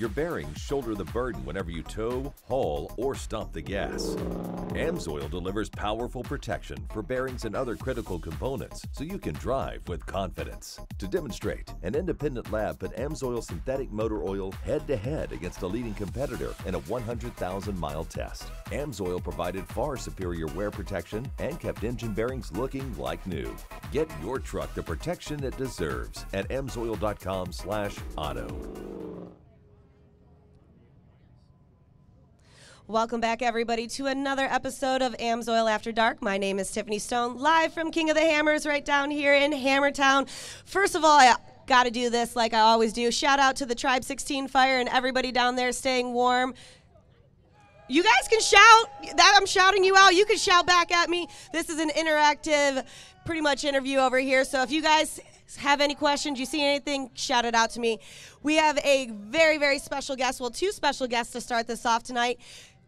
your bearings shoulder the burden whenever you tow, haul, or stop the gas. AMSOIL delivers powerful protection for bearings and other critical components so you can drive with confidence. To demonstrate, an independent lab put AMSOIL synthetic motor oil head-to-head against a leading competitor in a 100,000-mile test. AMSOIL provided far superior wear protection and kept engine bearings looking like new. Get your truck the protection it deserves at AMSOIL.com/auto. Welcome back, everybody, to another episode of AMSOIL After Dark. My name is Tiffany Stone, live from King of the Hammers right down here in Hammertown. First of all, I got to do this like I always do. Shout out to the Tribe 16 Fire and everybody down there staying warm. You guys can shout. I'm shouting you out. You can shout back at me. This is an interactive, pretty much interview over here. So if you guys have any questions, you see anything, shout it out to me. We have a very, very special guest. Well, two special guests to start this off tonight.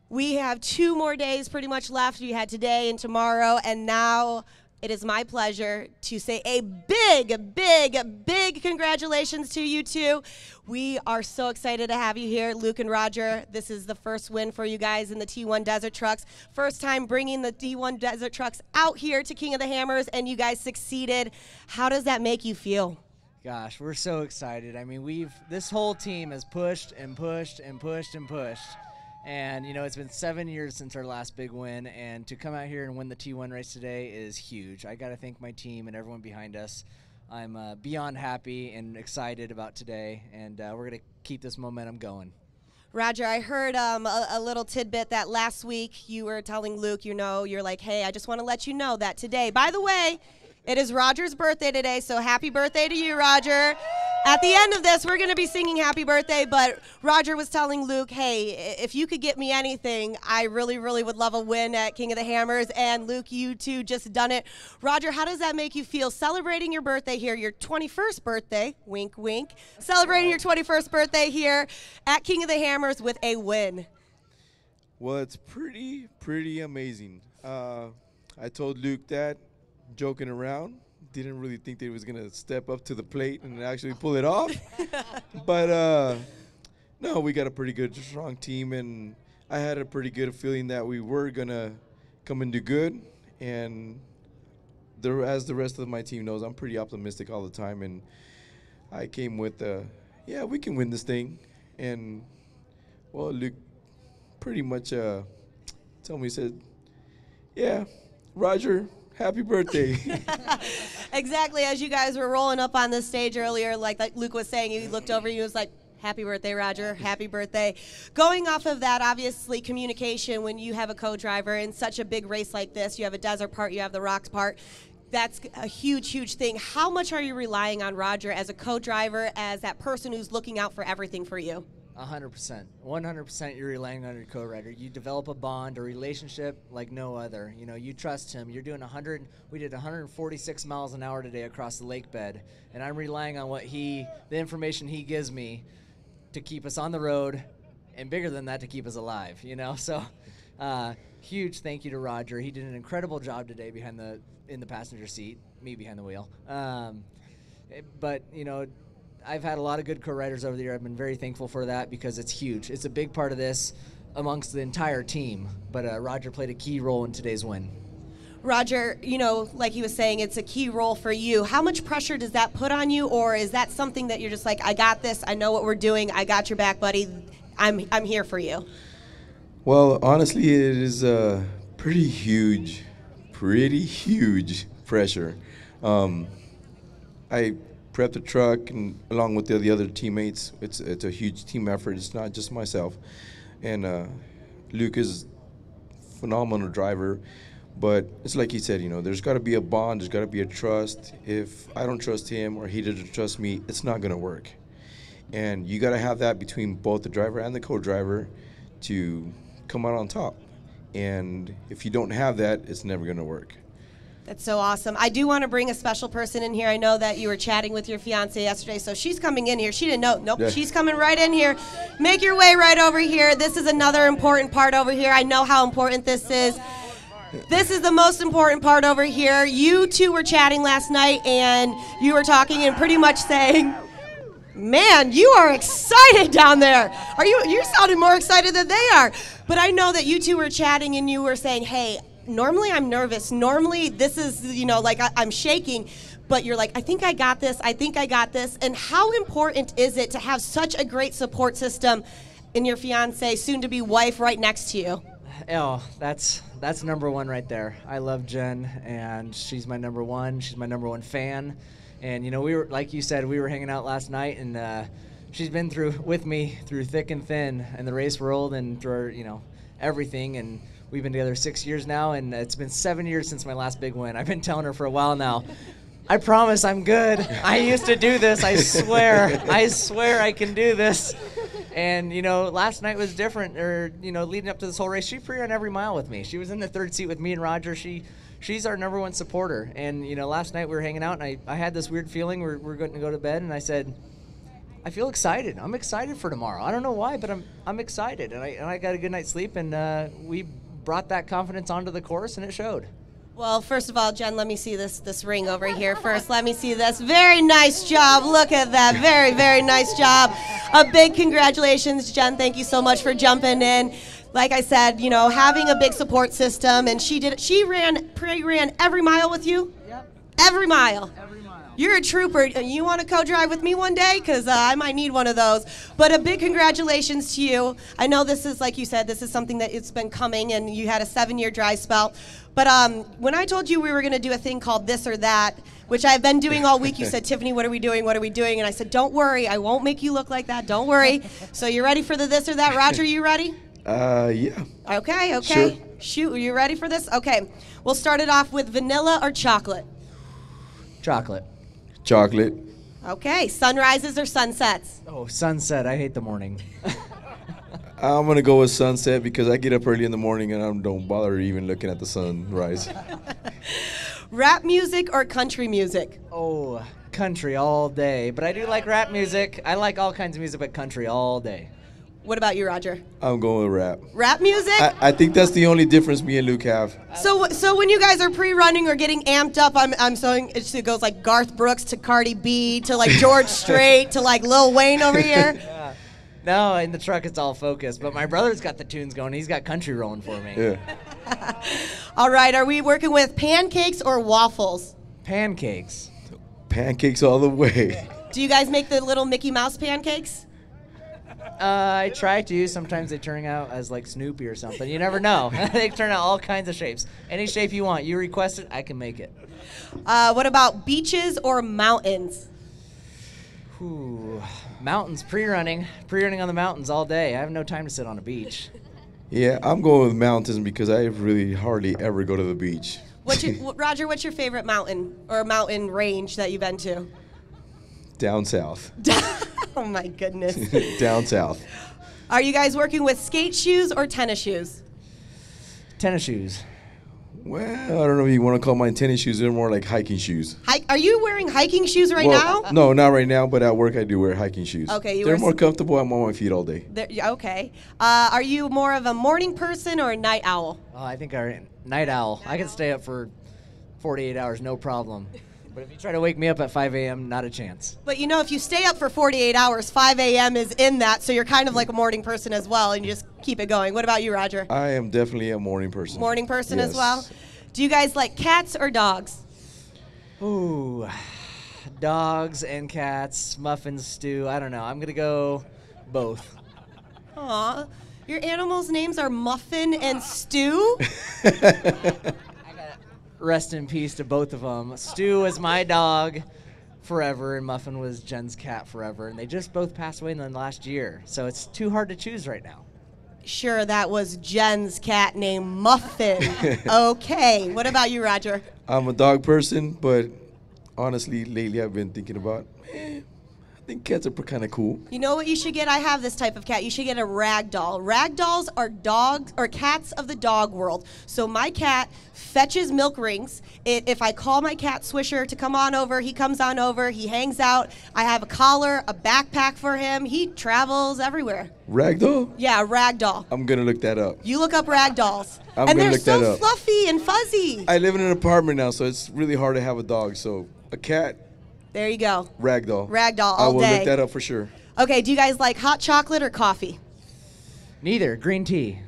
We have 2 more days pretty much left. We had today and tomorrow, and now it is my pleasure to say a big, big, big congratulations to you two. We are so excited to have you here, Luke and Roger. This is the first win for you guys in the T1 Desert Trucks. First time bringing the T1 Desert Trucks out here to King of the Hammers, and you guys succeeded. How does that make you feel? Gosh, we're so excited. I mean, this whole team has pushed and pushed and pushed and pushed. And, you know, it's been 7 years since our last big win, and to come out here and win the T1 race today is huge. I got to thank my team and everyone behind us. I'm beyond happy and excited about today, and we're going to keep this momentum going. Roger, I heard a little tidbit that last week you were telling Luke, you know, you're like, hey, I just want to let you know that today, by the way, it is Roger's birthday today, so happy birthday to you, Roger. At the end of this, we're going to be singing happy birthday, but Roger was telling Luke, hey, if you could get me anything, I really, really would love a win at King of the Hammers, and Luke, you two just done it. Roger, how does that make you feel celebrating your birthday here, your 21st birthday, wink, wink, celebrating your 21st birthday here at King of the Hammers with a win? Well, it's pretty amazing. I told Luke that, joking around. Didn't really think that he was going to step up to the plate and actually pull it off. But, no, we got a pretty good, strong team, and I had a pretty good feeling that we were going to come and do good. And as the rest of my team knows, I'm pretty optimistic all the time. And I came with, yeah, we can win this thing. And, well, Luke pretty much told me, he said, yeah, Roger, happy birthday. Exactly. As you guys were rolling up on the stage earlier, like Luke was saying, he looked over, he was like, happy birthday, Roger, happy birthday. Going off of that, obviously, communication when you have a co-driver in such a big race like this, you have a desert part, you have the rocks part, that's a huge, huge thing. How much are you relying on Roger as a co-driver, as that person who's looking out for everything for you? 100%. 100% you're relying on your co-rider. You develop a bond, a relationship like no other. You know, you trust him. You're doing we did 146 miles an hour today across the lake bed, and I'm relying on the information he gives me to keep us on the road, and bigger than that, to keep us alive, you know? So, huge thank you to Roger. He did an incredible job today in the passenger seat, me behind the wheel. But, you know, I've had a lot of good co-riders over the year. I've been very thankful for that because it's huge. It's a big part of this amongst the entire team. But Roger played a key role in today's win. Roger, you know, like he was saying, it's a key role for you. How much pressure does that put on you, or is that something that you're just like, I got this, I know what we're doing, I got your back, buddy, I'm here for you? Well, honestly, it is pretty huge pressure. I prep the truck, and along with the other teammates, it's a huge team effort. It's not just myself. And Luke is a phenomenal driver, but it's like he said, you know, there's got to be a bond, there's got to be a trust. If I don't trust him or he doesn't trust me, it's not going to work. And you got to have that between both the driver and the co-driver to come out on top. And if you don't have that, it's never going to work. That's so awesome. I do want to bring a special person in here. I know that you were chatting with your fiance yesterday, so she's coming in here. She didn't know. Nope, yeah. She's coming right in here. Make your way right over here. This is another important part over here. I know how important this is. This is the most important part over here. You two were chatting last night, and you were talking and pretty much saying, Man, you are excited down there. You're sounding more excited than they are. But I know that you two were chatting and you were saying, hey, normally I'm nervous. Normally this is, like I'm shaking. But you're like, I think I got this. I think I got this. And how important is it to have such a great support system in your fiance, soon-to-be wife, right next to you? Oh, that's number one right there. I love Jen, and she's my number one. She's my number one fan. And, we were, like you said, we were hanging out last night, and she's been with me through thick and thin in the race world and through, everything. And we've been together 6 years now, and it's been 7 years since my last big win. I've been telling her for a while now, I promise I'm good. I used to do this. I swear I can do this. And, last night was different, leading up to this whole race. She pre-ran every mile with me. She was in the third seat with me and Roger. She's our number one supporter. And, last night we were hanging out, and I had this weird feeling we're going to go to bed, and I said, I feel excited. I'm excited for tomorrow. I don't know why, but I'm excited. And I got a good night's sleep, and we brought that confidence onto the course, and it showed. Well, first of all, Jen, let me see this ring over here first. Let me see this. Very nice job. Look at that. Very, very nice job. A big congratulations, Jen. Thank you so much for jumping in. Like I said, having a big support system, and she ran every mile with you? Yep. Every mile. Every mile. You're a trooper. You want to co-drive with me one day? Because I might need one of those. But a big congratulations to you. I know this is, like you said, this is something that it's been coming, and you had a 7-year dry spell. But when I told you we were going to do a thing called This or That, which I've been doing all week, you said, Tiffany, what are we doing? What are we doing? And I said, don't worry. I won't make you look like that. Don't worry. So you ready for the This or That? Roger, you ready? Yeah. Okay. Sure. Shoot, are you ready for this? Okay. We'll start it off with vanilla or chocolate? Chocolate. Chocolate. Okay. Sunrises or sunsets? Oh, sunset. I hate the morning. I'm going to go with sunset because I get up early in the morning and I don't bother even looking at the sunrise. Rap music or country music? Oh, country all day. But I do like rap music. I like all kinds of music, but country all day. What about you, Roger? I'm going with rap. Rap music? I think that's the only difference me and Luke have. So when you guys are pre-running or getting amped up, I'm saying it goes like Garth Brooks to Cardi B to like George Strait to like Lil Wayne over here. Yeah. No, in the truck it's all focused, but my brother's got the tunes going. He's got country rolling for me. Yeah. All right, are we working with pancakes or waffles? Pancakes. Pancakes all the way. Do you guys make the little Mickey Mouse pancakes? I try to. Sometimes they turn out as like Snoopy or something. You never know. They turn out all kinds of shapes. Any shape you want. You request it, I can make it. What about beaches or mountains? Ooh, mountains, pre-running on the mountains all day. I have no time to sit on a beach. Yeah, I'm going with mountains because I really hardly ever go to the beach. Roger, what's your favorite mountain or mountain range that you've been to? Down south. Oh my goodness. Down south. Are you guys working with skate shoes or tennis shoes? Tennis shoes. Well, I don't know if you want to call mine tennis shoes. They're more like hiking shoes. Are you wearing hiking shoes right now? No, not right now, but at work I do wear hiking shoes. Okay, they're more comfortable. I'm on my feet all day. Okay. Are you more of a morning person or a night owl? Oh, I think I'm a night owl. I can stay up for 48 hours, no problem. But if you try to wake me up at 5 a.m., not a chance. But if you stay up for 48 hours, 5 a.m. is in that, so you're kind of like a morning person as well, and you just keep it going. What about you, Roger? I am definitely a morning person. Morning person Yes. as well? Do you guys like cats or dogs? Ooh, dogs and cats, muffins, stew. I don't know. I'm going to go both. Aw, your animals' names are Muffin and Stew? Rest in peace to both of them. Stu was my dog forever, and Muffin was Jen's cat forever. And they just both passed away in the last year. So it's too hard to choose right now. Sure, that was Jen's cat named Muffin. Okay. What about you, Roger? I'm a dog person, but honestly, lately I've been thinking about, I think cats are kind of cool. You know what you should get? I have this type of cat. You should get a rag doll. Rag dolls are dogs or cats of the dog world. So my cat fetches milk rings. If I call my cat Swisher to come on over, he comes on over. He hangs out. I have a collar, a backpack for him. He travels everywhere. Ragdoll? Yeah, rag doll. I'm going to look that up. You look up rag dolls. I'm and gonna they're look that so up. fluffy and fuzzy. I live in an apartment now, so it's really hard to have a dog. So a cat, There you go. Ragdoll. Ragdoll all I will day. look that up for sure. Okay, do you guys like hot chocolate or coffee? Neither. Green tea.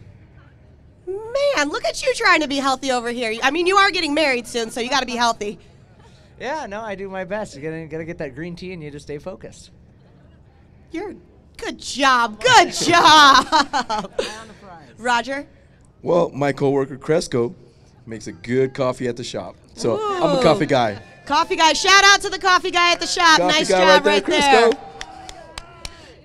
Man, look at you trying to be healthy over here. I mean, you are getting married soon, so you got to be healthy. Yeah, no, I do my best. You gotta get that green tea, and you just stay focused. Good job. Good job. Roger? Well, my coworker Cresco makes a good coffee at the shop. So I'm a coffee guy. Coffee guy. Shout out to the coffee guy at the shop. Coffee Nice guy job right there. Cresco.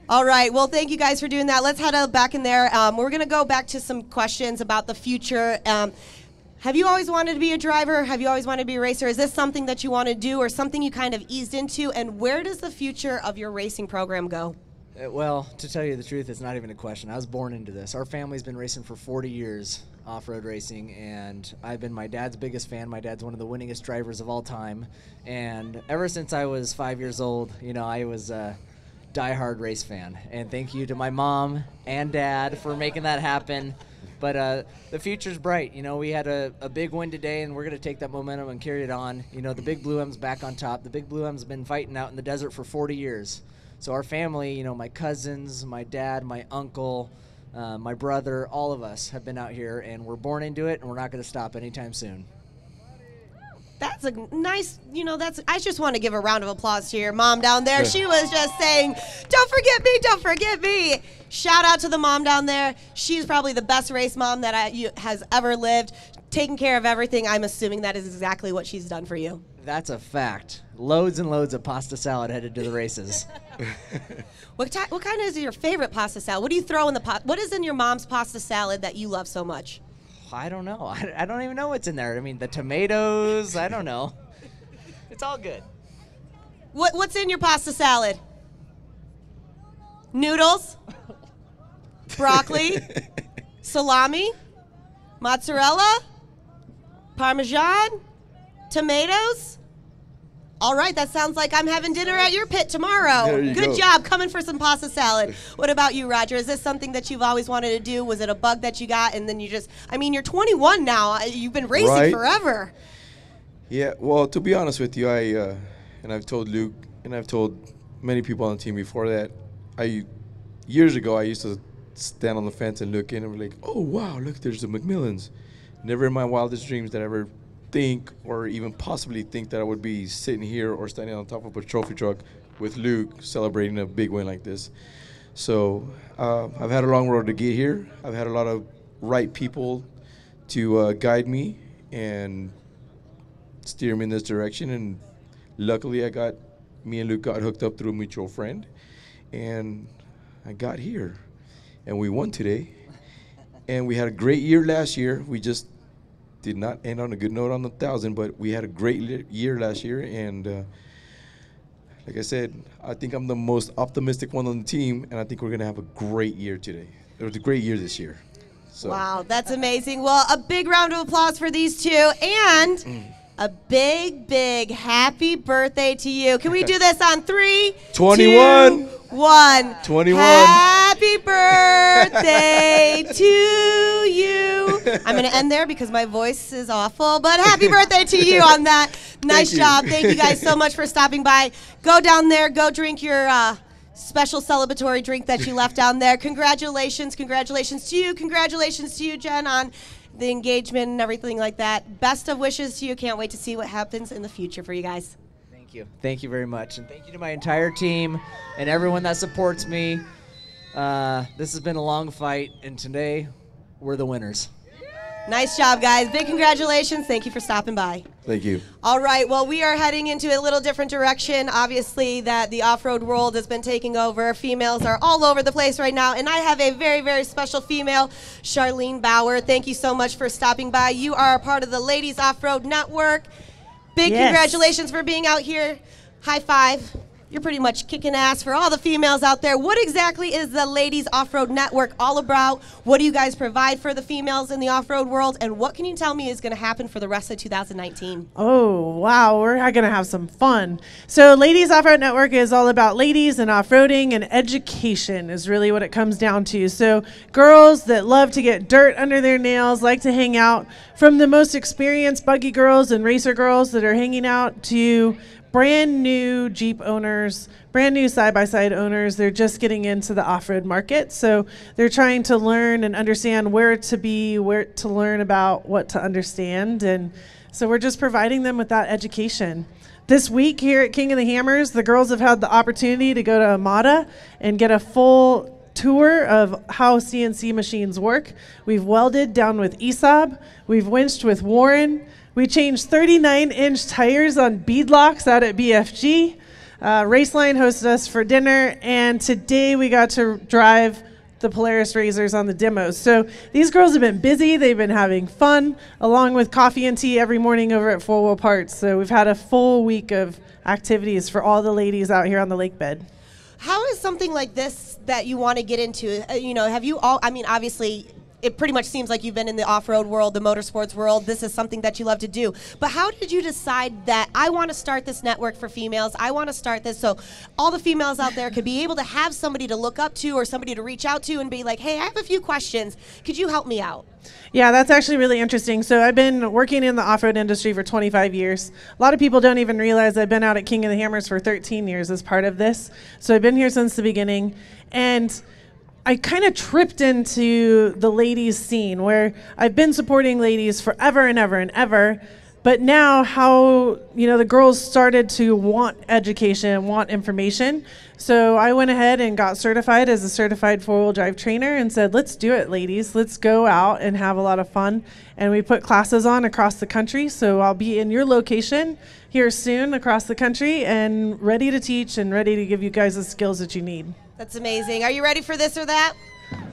All right. Well, thank you guys for doing that. Let's head back in there. We're going to go back to some questions about the future. Have you always wanted to be a driver? Have you always wanted to be a racer? Is this something that you want to do or something you kind of eased into? And where does the future of your racing program go? Well, to tell you the truth, it's not even a question. I was born into this. Our family's been racing for 40 years, off-road racing, and I've been my dad's biggest fan. My dad's one of the winningest drivers of all time. And ever since I was 5 years old, you know, I was a diehard race fan. And thank you to my mom and dad for making that happen. But the future's bright. You know, we had a big win today, and we're going to take that momentum and carry it on. You know, the Big Blue M's back on top. The Big Blue M's been fighting out in the desert for 40 years. So our family, you know, my cousins, my dad, my uncle, my brother, all of us have been out here, and we're born into it, and we're not going to stop anytime soon. That's a nice, you know, I just want to give a round of applause to your mom down there. She was just saying, don't forget me, don't forget me. Shout out to the mom down there. She's probably the best race mom that has ever lived, taking care of everything. I'm assuming that is exactly what she's done for you. That's a fact. Loads and loads of pasta salad headed to the races. What kind is your favorite pasta salad? What do you throw in the pot? What is in your mom's pasta salad that you love so much? I don't know. I don't even know what's in there. I mean, the tomatoes, I don't know. It's all good. What's in your pasta salad? Noodles? Broccoli? Salami? Mozzarella? Parmesan? Tomatoes? All right, that sounds like I'm having dinner at your pit tomorrow. Good job coming for some pasta salad. What about you, Roger? Is this something that you've always wanted to do? Was it a bug that you got and then you just, I mean, you're 21 now. You've been racing forever. Yeah, well, to be honest with you, and I've told Luke and I've told many people on the team before that, years ago, I used to stand on the fence and look in and be like, oh, wow, look, there's the McMillans. Never in my wildest dreams did I ever think or even possibly think that I would be sitting here or standing on top of a trophy truck with Luke celebrating a big win like this. So I've had a long road to get here. I've had a lot of right people to guide me and steer me in this direction, and luckily me and Luke got hooked up through a mutual friend, and I got here, and we won today, and we had a great year last year. We just did not end on a good note on the 1,000, but we had a great year last year, and like I said, I think I'm the most optimistic one on the team, and I think we're going to have a great year today. It was a great year this year. So. Wow, that's amazing. Well, a big round of applause for these two, and a big, big happy birthday to you. Can we do this on 3, 21. 2, 1. 21. Happy birthday to you. I'm going to end there because my voice is awful, but happy birthday to you on that. Nice job. Thank you guys so much for stopping by. Go down there. Go drink your special celebratory drink that you left down there. Congratulations. Congratulations to you. Congratulations to you, Jen, on the engagement and everything like that. Best of wishes to you. Can't wait to see what happens in the future for you guys. Thank you. Thank you very much. And thank you to my entire team and everyone that supports me. This has been a long fight, and today we're the winners. Nice job, guys. Big congratulations. Thank you for stopping by. Thank you. All right. Well, we are heading into a little different direction. Obviously, that the off-road world has been taking over. Females are all over the place right now, and I have a very, very special female, Charlene Bauer. Thank you so much for stopping by. You are a part of the Ladies Off-Road Network. Big congratulations for being out here. High five. You're pretty much kicking ass for all the females out there. What exactly is the Ladies Off-Road Network all about? What do you guys provide for the females in the off-road world? And what can you tell me is going to happen for the rest of 2019? Oh, wow. We're going to have some fun. So Ladies Off-Road Network is all about ladies and off-roading, and education is really what it comes down to. So girls that love to get dirt under their nails, like to hang out, from the most experienced buggy girls and racer girls that are hanging out to brand new Jeep owners, brand new side-by-side owners. They're just getting into the off-road market. So they're trying to learn and understand where to be, where to learn about, what to understand. And so we're just providing them with that education. This week here at King of the Hammers, the girls have had the opportunity to go to Amada and get a full tour of how CNC machines work. We've welded down with ESAB. We've winched with Warren. We changed 39-inch tires on beadlocks out at BFG. Raceline hosted us for dinner, and today we got to drive the Polaris Razors on the demos. So these girls have been busy. They've been having fun, along with coffee and tea every morning over at Four Wheel Parts. So we've had a full week of activities for all the ladies out here on the lake bed. How is something like this that you want to get into? Have you all, obviously, it pretty much seems like you've been in the off-road world, the motorsports world. This is something that you love to do. But how did you decide that I want to start this network for females? I want to start this so all the females out there could be able to have somebody to look up to or somebody to reach out to and be like, hey, I have a few questions. Could you help me out? Yeah, that's actually really interesting. So I've been working in the off-road industry for 25 years. A lot of people don't even realize I've been out at King of the Hammers for 13 years as part of this. So I've been here since the beginning. And I kind of tripped into the ladies scene where I've been supporting ladies forever and ever and ever. But now how, the girls started to want education, want information. So I went ahead and got certified as a certified four-wheel drive trainer and said, let's do it, ladies. Let's go out and have a lot of fun. And we put classes on across the country. So I'll be in your location here soon across the country and ready to teach and ready to give you guys the skills that you need. That's amazing. Are you ready for this or that?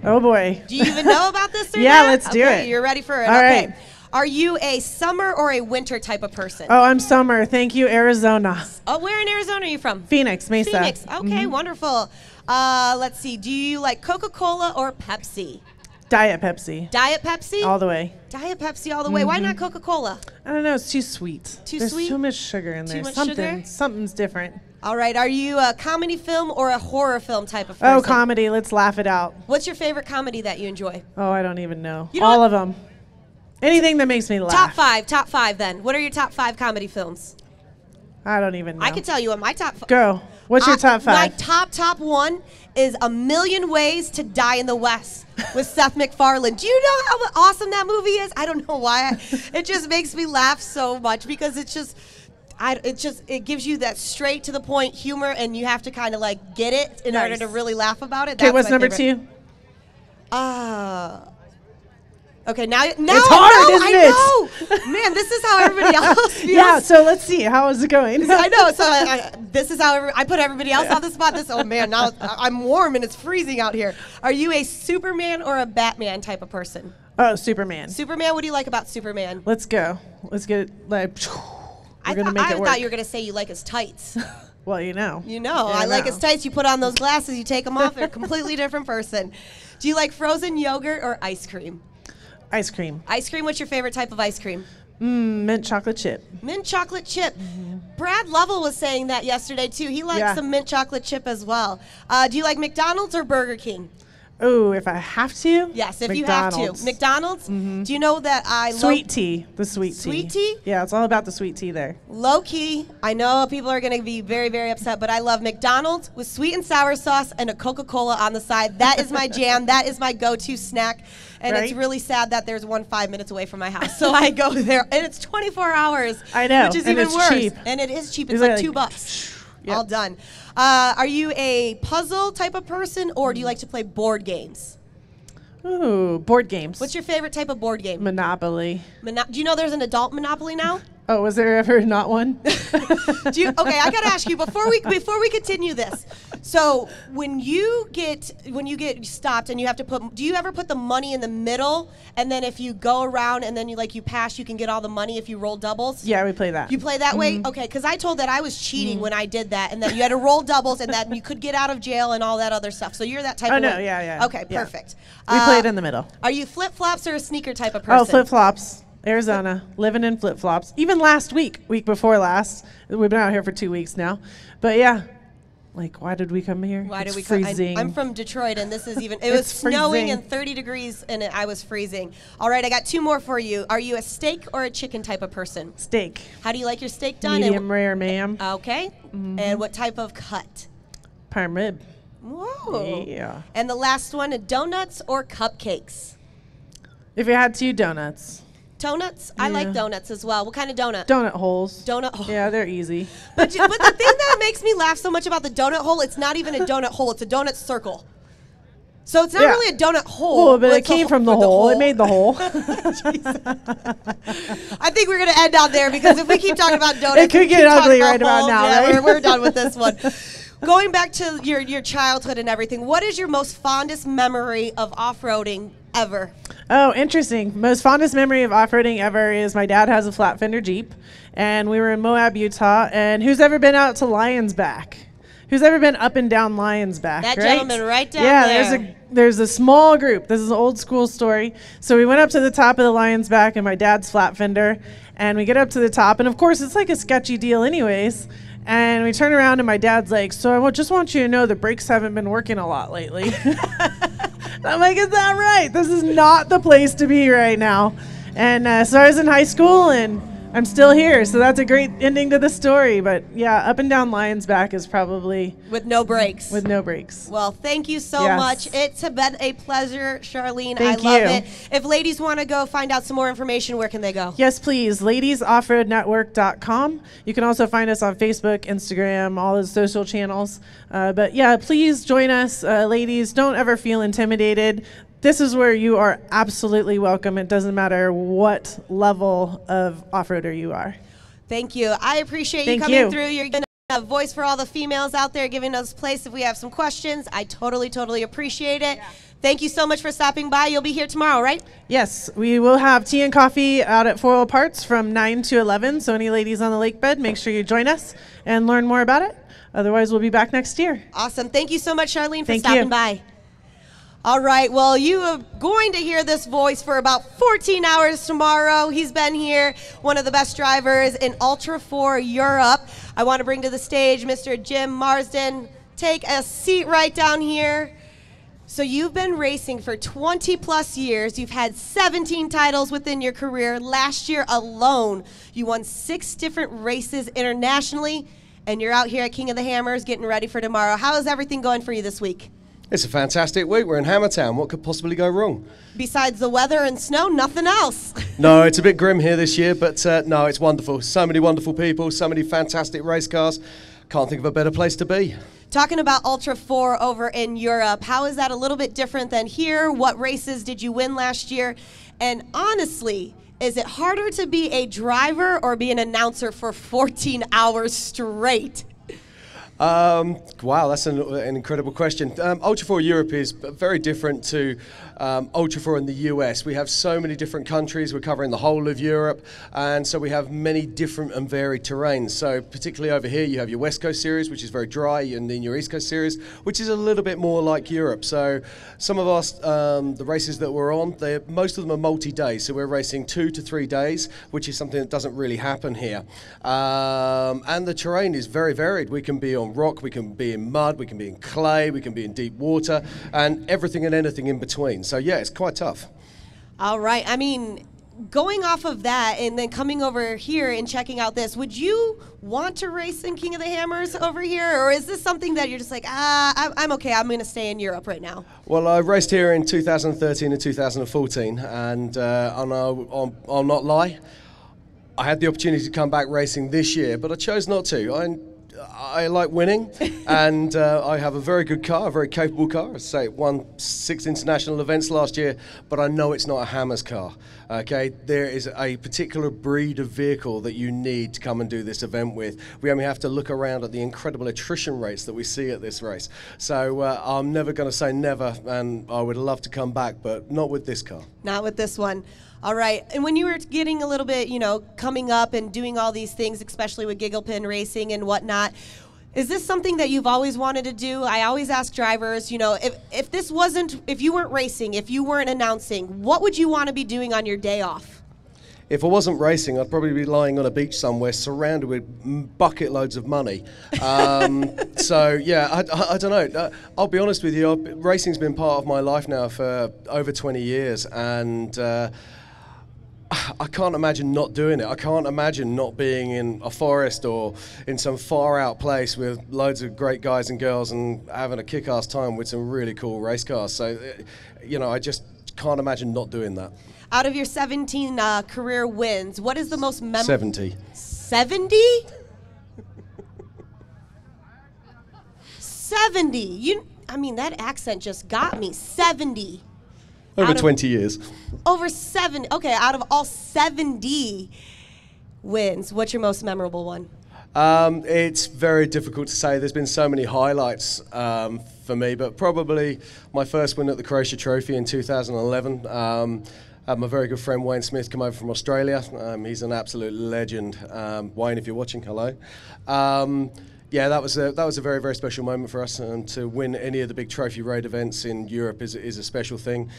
Oh, boy. Do you even know about this or Yeah, that? let's do it. You're ready for it. All okay. right. Are you a summer or a winter type of person? Oh, I'm summer. Thank you, Arizona. Oh, where in Arizona are you from? Phoenix, Mesa. Phoenix. Okay, wonderful. Let's see. Do you like Coca-Cola or Pepsi? Diet Pepsi. Diet Pepsi? All the way. Diet Pepsi all the way. Why not Coca-Cola? I don't know. It's too sweet. There's There's too much sugar in there. much sugar? Something's different. All right. Are you a comedy film or a horror film type of person? Oh, comedy. Let's laugh it out. What's your favorite comedy that you enjoy? Oh, I don't even know. You know All what? of them. Anything that makes me laugh. Top five then. What are your top 5 comedy films? I don't even know. I can tell you what my top 5. Go. What's your top 5? My top one is A Million Ways to Die in the West with Seth MacFarlane. Do you know how awesome that movie is? I don't know why. It just makes me laugh so much because it gives you that straight to the point humor, and you have to kind of like get it in order to really laugh about it. Okay, what's number 2? Okay, now it's hard, isn't it? I know. Man, this is how everybody else feels. Yeah, so let's see. How is it going? I know. So this is how I put everybody else on the spot. Oh, man, now I'm warm and it's freezing out here. Are you a Superman or a Batman type of person? Oh, Superman. Superman, what do you like about Superman? Let's go. Let's get it. I thought you were going to say you like his tights. Well, you know. I like his tights. You put on those glasses, you take them off, they're a completely different person. Do you like frozen yogurt or ice cream? Ice cream. Ice cream, what's your favorite type of ice cream? Mint chocolate chip. Mint chocolate chip. Brad Lovell was saying that yesterday, too. He likes some mint chocolate chip as well. Do you like McDonald's or Burger King? Oh, if I have to? Yes, if McDonald's. you have to. McDonald's? Do you know that I love... Sweet tea. The sweet tea. Sweet tea? Yeah, it's all about the sweet tea there. Low key. I know people are going to be very, very upset, but I love McDonald's with sweet and sour sauce and a Coca-Cola on the side. That is my jam. That is my go-to snack. And it's really sad that there's one 5 minutes away from my house. So I go there, and it's 24 hours. I know. Which is and even it's worse. Cheap. And it is cheap. It's like $2. Yep. All done. Are you a puzzle type of person, or do you like to play board games? Ooh, board games. What's your favorite type of board game? Monopoly. Do you know there's an adult Monopoly now? Oh, was there ever not one? Okay, I gotta ask you before we continue this. So when you get stopped and you have to do you ever put the money in the middle, and then if you go around and then you pass, you can get all the money if you roll doubles? Yeah, we play that. You play that way? Okay, because I told that I was cheating when I did that, and that you had to roll doubles, and that you could get out of jail and all that other stuff. So you're that type of no, yeah. Okay, yeah. perfect. We play it in the middle. Are you flip-flops or a sneaker type of person? Oh, flip-flops. Arizona, living in flip-flops. Even last week before last, we've been out here for 2 weeks now. But yeah, Like, why did we come here? Why did we freezing. I'm from Detroit, and this is even, it was snowing freezing. and 30 degrees, and I was freezing. All right, I got 2 more for you. Are you a steak or a chicken type of person? Steak. How do you like your steak done? Medium rare, ma'am. Okay. And what type of cut? Prime rib. Whoa. Yeah. And the last one, donuts or cupcakes? If you had to, donuts. Donuts? I like Yeah. donuts as well. What kind of donut? Donut holes. Donut hole. Yeah, they're easy. But the thing that makes me laugh so much about the donut hole, it's not even a donut hole, it's a donut circle. So it's not Yeah. really a donut hole. Oh, but it it's a came from the with hole. It made the hole. I think we're going to end out there because if we keep talking about donuts, It could we get keep talking ugly right about holes, now, yeah, right? we're done with this one. Going back to your childhood and everything, what is your most fondest memory of off-roading ever? Oh, interesting. Most fondest memory of off-roading ever is my dad has a flat fender Jeep, and we were in Moab, Utah. And who's ever been out to Lion's Back? Who's ever been up and down Lion's Back? That right? gentleman right down yeah, there. there's a small group. This is an old school story. So we went up to the top of the Lion's Back in my dad's flat fender, and we get up to the top, and of course it's like a sketchy deal anyways. And we turn around, and my dad's like, "So I just want you to know the brakes haven't been working a lot lately." I'm like, "Is that right? This is not the place to be right now." And so I was in high school, and I'm still here. So that's a great ending to the story. But yeah, up and down Lion's Back is probably With no brakes. with no brakes. Well, thank you so Yes. much. It's been a pleasure, Charlene. Thank I love you. it. If ladies want to go find out some more information, where can they go? Yes, please. LadiesOffroadNetwork.com. You can also find us on Facebook, Instagram, all the social channels. But yeah, please join us. Ladies, don't ever feel intimidated. This is where you are absolutely welcome. It doesn't matter what level of off-roader you are. Thank you. I appreciate you Thank coming you. through. You're going to have a voice for all the females out there, giving us place if we have some questions. I totally appreciate it. Thank you so much for stopping by. You'll be here tomorrow, right? Yes, we will have tea and coffee out at 4 Parts from 9 to 11. So any ladies on the lake bed, make sure you join us and learn more about it. Otherwise, we'll be back next year. Awesome. Thank you so much, Charlene, for Thank stopping you. by. All right, well, you are going to hear this voice for about 14 hours tomorrow. He's been here, one of the best drivers in Ultra 4 Europe. I want to bring to the stage Mr. Jim Marsden. Take a seat right down here. So you've been racing for 20 plus years. You've had 17 titles within your career. Last year alone, you won 6 different races internationally, and you're out here at King of the Hammers getting ready for tomorrow. How is everything going for you this week? It's a fantastic week. We're in Hammertown. What could possibly go wrong? Besides the weather and snow, nothing else. No, it's a bit grim here this year, but no, it's wonderful. So many wonderful people, so many fantastic race cars. Can't think of a better place to be. Talking about Ultra 4 over in Europe, how is that a little bit different than here? What races did you win last year? And honestly, is it harder to be a driver or be an announcer for 14 hours straight? Wow, that's an incredible question. Ultra 4 Europe is very different to Ultra 4 in the US. We have so many different countries. We're covering the whole of Europe, and so we have many different and varied terrains. So particularly over here, you have your West Coast series, which is very dry, and then your East Coast series, which is a little bit more like Europe. So some of us, the races that we're on, most of them are multi-day. So we're racing 2 to 3 days, which is something that doesn't really happen here. And the terrain is very varied. We can be on rock, we can be in mud, we can be in clay, we can be in deep water, and everything and anything in between. So yeah, it's quite tough. All right. I mean, going off of that and then coming over here and checking out this, would you want to race in King of the Hammers over here? Or is this something that you're just like, I'm okay, I'm going to stay in Europe right now? Well, I raced here in 2013 and 2014, and I'll not lie, I had the opportunity to come back racing this year, but I chose not to. I like winning, and I have a very good car, a very capable car. I say it won 6 international events last year, but I know it's not a Hammers car. Okay, there is a particular breed of vehicle that you need to come and do this event with. We only have to look around at the incredible attrition rates that we see at this race. So I'm never going to say never, and I would love to come back, but not with this car. Not with this one. All right. And when you were getting a little bit, coming up and doing all these things, especially with Gigglepin racing and whatnot, is this something that you've always wanted to do? I always ask drivers, if you weren't racing, if you weren't announcing, what would you want to be doing on your day off? if I wasn't racing, I'd probably be lying on a beach somewhere surrounded with bucket loads of money. So, yeah, I don't know. I'll be honest with you, racing's been part of my life now for over 20 years, and I can't imagine not doing it. I can't imagine not being in a forest or in some far-out place with loads of great guys and girls and having a kick-ass time with some really cool race cars. So, you know, I just can't imagine not doing that. Out of your 17 career wins, what is the most memorable? 70. 70? 70. I mean, that accent just got me. 70. Over 20 years. Over 70. Okay, out of all 70 wins, what's your most memorable one? It's very difficult to say. There's been so many highlights for me, but probably my first win at the Croatia Trophy in 2011. I had my very good friend Wayne Smith come over from Australia. He's an absolute legend. Wayne, if you're watching, hello. Yeah, that was a very, very special moment for us, and to win any of the big trophy raid events in Europe is a special thing.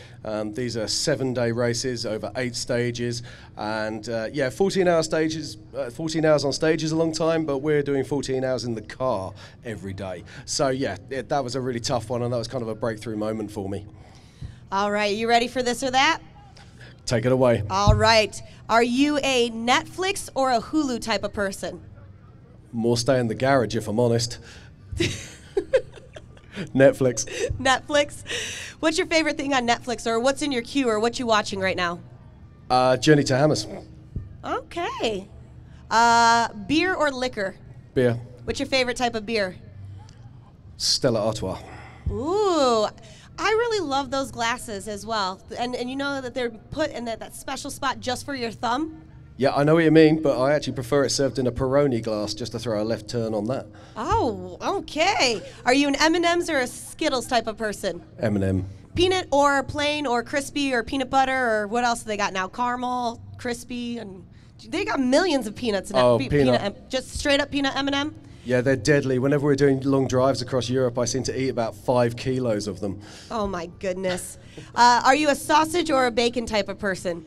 These are 7-day races over 8 stages, and yeah, 14 hours on stage is a long time, but we're doing 14 hours in the car every day. So yeah, that was a really tough one, and that was kind of a breakthrough moment for me. All right, you ready for this or that? Take it away. All right. Are you a Netflix or a Hulu type of person? More stay in the garage, if I'm honest. Netflix. Netflix. What's your favorite thing on Netflix, or what's in your queue, or what you watching right now? Journey to Hammers. Okay. Beer or liquor? Beer. What's your favorite type of beer? Stella Artois. Ooh. I really love those glasses as well. And you know that they're put in that special spot just for your thumb? Yeah, I know what you mean, but I actually prefer it served in a Peroni glass just to throw a left turn on that. Oh, okay. Are you an M&M's or a Skittles type of person? M&M. Peanut or plain or crispy or peanut butter, or what else do they got now? Caramel, crispy, and they got millions of peanuts. Peanut. Just straight up peanut M&M? Yeah, they're deadly. Whenever we're doing long drives across Europe, I seem to eat about 5 kilos of them. Oh my goodness. Are you a sausage or a bacon type of person?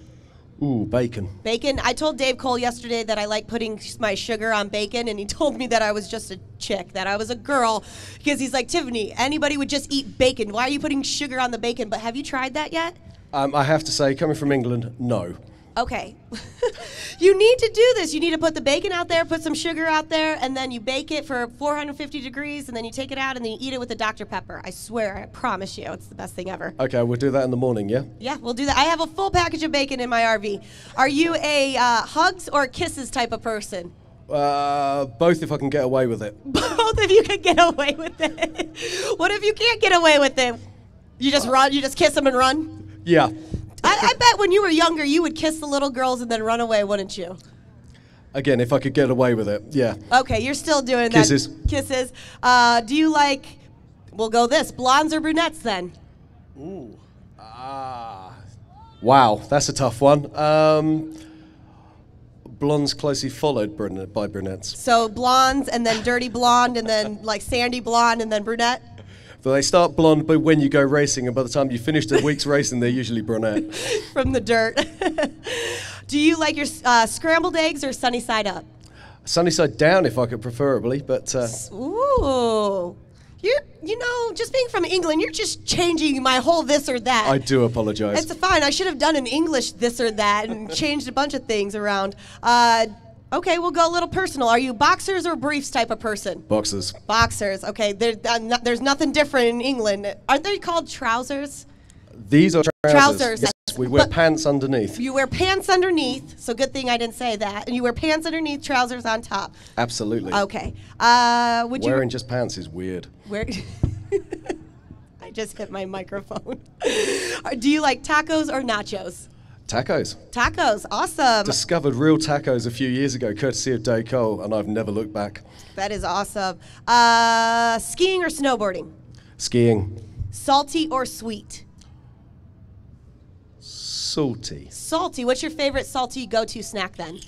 Ooh, bacon. Bacon. I told Dave Cole yesterday that I like putting my sugar on bacon, and he told me that I was just a chick, that I was a girl, because he's like, Tiffany, anybody would just eat bacon. Why are you putting sugar on the bacon? But have you tried that yet? I have to say, coming from England, no. Okay. You need to do this. You need to put the bacon out there, put some sugar out there, and then you bake it for 450 degrees, and then you take it out, and then you eat it with a Dr. Pepper. I swear, I promise you, it's the best thing ever. Okay, we'll do that in the morning, yeah? Yeah, we'll do that. I have a full package of bacon in my RV. Are you a hugs or kisses type of person? Both if I can get away with it. Both if you can get away with it. What if you can't get away with it? You just run? You just kiss them and run? Yeah. I bet when you were younger, you would kiss the little girls and then run away, wouldn't you? Again, if I could get away with it, yeah. Okay, you're still doing Kisses. that. Kisses. Do you like, we'll go this, blondes or brunettes then? Ooh. Wow, that's a tough one. Blondes closely followed by brunettes. So blondes and then dirty blonde and then like sandy blonde and then brunette? But they start blonde but when you go racing, and by the time you finish the week's racing, they're usually brunette. From the dirt. Do you like your scrambled eggs or sunny side up? Sunny side down if I could, preferably, but... Ooh. You know, just being from England, you're just changing my whole this or that. I do apologize. It's fine. I should have done an English this or that and changed a bunch of things around. Okay, we'll go a little personal. Are you boxers or briefs type of person? Boxers. Boxers. Okay, there's nothing different in England. Aren't they called trousers? These are trousers. Yes, we wear pants underneath. You wear pants underneath, so good thing I didn't say that. And you wear pants underneath, trousers on top. Absolutely. Okay. Wearing just pants is weird. I just hit my microphone. Do you like tacos or nachos? Tacos. Tacos, awesome. Discovered real tacos a few years ago, courtesy of Dave Cole, and I've never looked back. That is awesome. Skiing or snowboarding? Skiing. Salty or sweet? Salty. Salty. What's your favorite salty go-to snack then?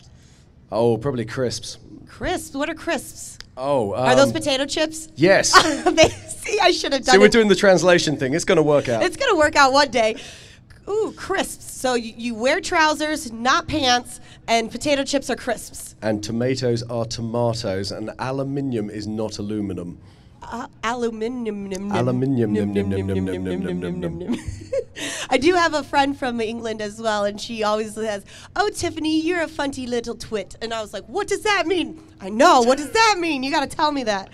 Oh, probably crisps. Crisps? What are crisps? Oh, are those potato chips? Yes. See, I should have done it. See, we're doing the translation thing. It's going to work out. It's going to work out one day. Ooh, crisps. So you wear trousers, not pants, and potato chips are crisps. And tomatoes are tomatoes, and aluminium is not aluminum. Aluminium. Aluminium. I do have a friend from England as well, and she always says, "Oh, Tiffany, you're a funny little twit." And I was like, "What does that mean?" I know. What does that mean? You got to tell me that.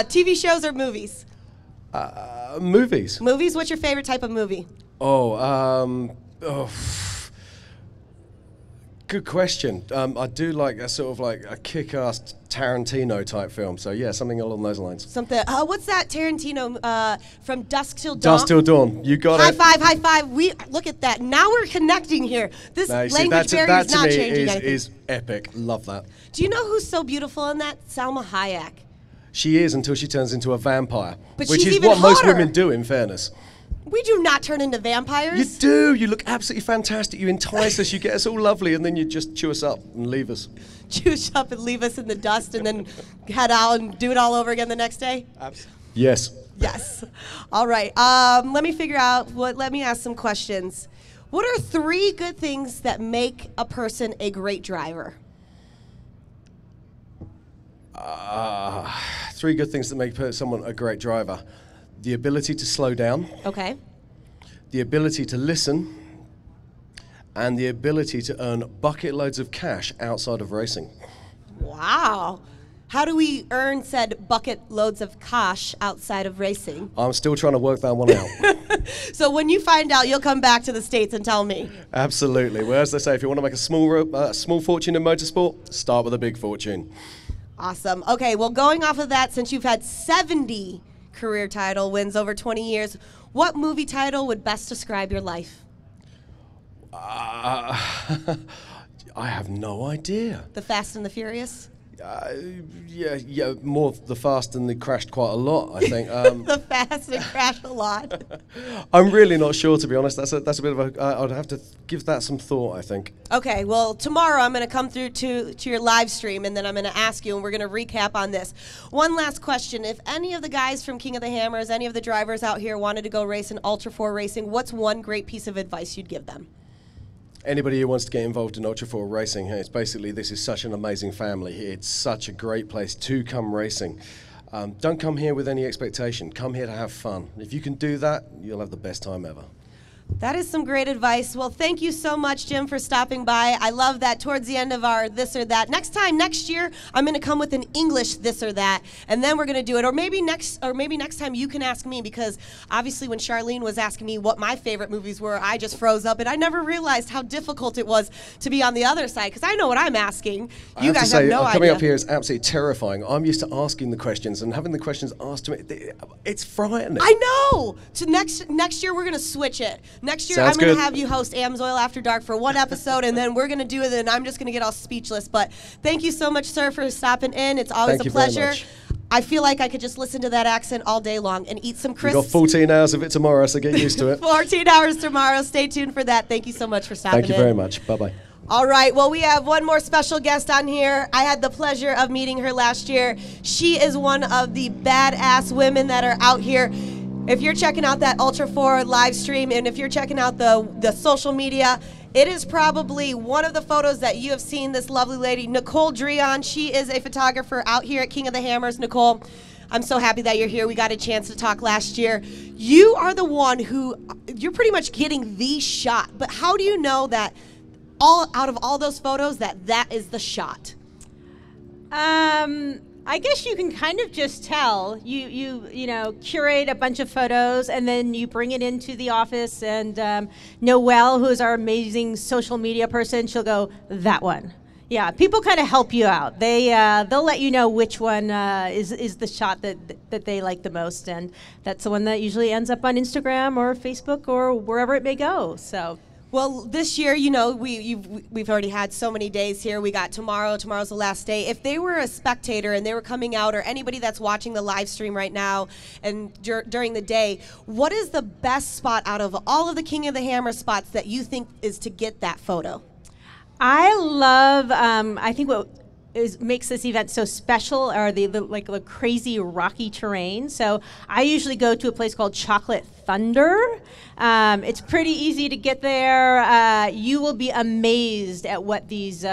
TV shows or movies? Movies. Movies. What's your favorite type of movie? Good question. I do like a sort of like a kick-ass Tarantino type film. So yeah, something along those lines. Something. What's that Tarantino from Dusk Till Dawn? Dusk Till Dawn. You got High it. five, high five. We look at that. Now we're connecting here. This language barrier is not changing that anything. is epic. Love that. Do you know who's so beautiful in that? Salma Hayek. She is until she turns into a vampire, But which she's is even what most hotter. women do, in fairness. We do not turn into vampires. You do. You look absolutely fantastic. You entice us. You get us all lovely, and then you just chew us up and leave us. Chew us up and leave us in the dust and then head out and do it all over again the next day? Absolutely. Yes. Yes. All right. Let me figure out let me ask some questions. What are 3 good things that make a person a great driver? 3 good things that make someone a great driver. The ability to slow down, Okay. the ability to listen, and the ability to earn bucket loads of cash outside of racing. Wow. How do we earn said bucket loads of cash outside of racing? I'm still trying to work that one out. So when you find out, you'll come back to the States and tell me. Absolutely. Well, as they say, if you want to make a small fortune in motorsport, start with a big fortune. Awesome. Okay, well, going off of that, since you've had 70 career title wins over 20 years, what movie title would best describe your life? I have no idea. The Fast and the Furious? Yeah, more the Fast and they crashed quite a lot, I think. The Fast and crashed a lot. I'm really not sure, to be honest. That's a bit of a. I'd have to give that some thought, I think. Okay, well, tomorrow I'm going to come through to your live stream, and then I'm going to ask you, and we're going to recap on this. One last question. If any of the guys from King of the Hammers, any of the drivers out here wanted to go race in Ultra 4 racing, what's one great piece of advice you'd give them? Anybody who wants to get involved in Ultra 4 racing, it's basically, this is such an amazing family. It's such a great place to come racing. Don't come here with any expectation. Come here to have fun. If you can do that, you'll have the best time ever. That is some great advice. Well, thank you so much, Jim, for stopping by. I love that towards the end of our this or that. Next year, I'm going to come with an English this or that, and then we're going to do it. Or maybe next time you can ask me, because obviously when Charlene was asking me what my favorite movies were, I just froze up, and I never realized how difficult it was to be on the other side, because I know what I'm asking. You guys have no idea. Coming up here is absolutely terrifying. I'm used to asking the questions, and having the questions asked to me, it's frightening. I know. So next year we're going to switch it. Next year, Sounds I'm going to good. have you host AMSOIL After Dark for one episode, and then we're going to do it, and I'm just going to get all speechless. But thank you so much, sir, for stopping in. It's always Thank a you very pleasure. much. I feel like I could just listen to that accent all day long and eat some You've crisps. got 14 hours of it tomorrow, so get used to it. 14 hours tomorrow. Stay tuned for that. Thank you so much for stopping in. Thank you very much. Bye-bye. All right, well, we have one more special guest on here. I had the pleasure of meeting her last year. She is one of the badass women that are out here. If you're checking out that Ultra 4 live stream, and if you're checking out the social media, it is probably one of the photos that you have seen this lovely lady, Nicole Dreon. She is a photographer out here at King of the Hammers. Nicole, I'm so happy that you're here. We got a chance to talk last year. You are the one you're pretty much getting the shot, but how do you know that out of all those photos that is the shot? I guess you can kind of just tell. You know, curate a bunch of photos, and then you bring it into the office, and Noelle, who is our amazing social media person, she'll go, that one. Yeah, people kind of help you out. They'll let you know which one is the shot that they like the most, and that's the one that usually ends up on Instagram or Facebook or wherever it may go. So. Well, this year, you know, we've already had so many days here. We got tomorrow. Tomorrow's the last day. If they were a spectator and they were coming out, or anybody that's watching the live stream right now and during the day, what is the best spot out of all of the King of the Hammer spots that you think is to get that photo? I love, I think what makes this event so special are the crazy rocky terrain. So I usually go to a place called Chocolate Thunder. It's pretty easy to get there. You will be amazed at what these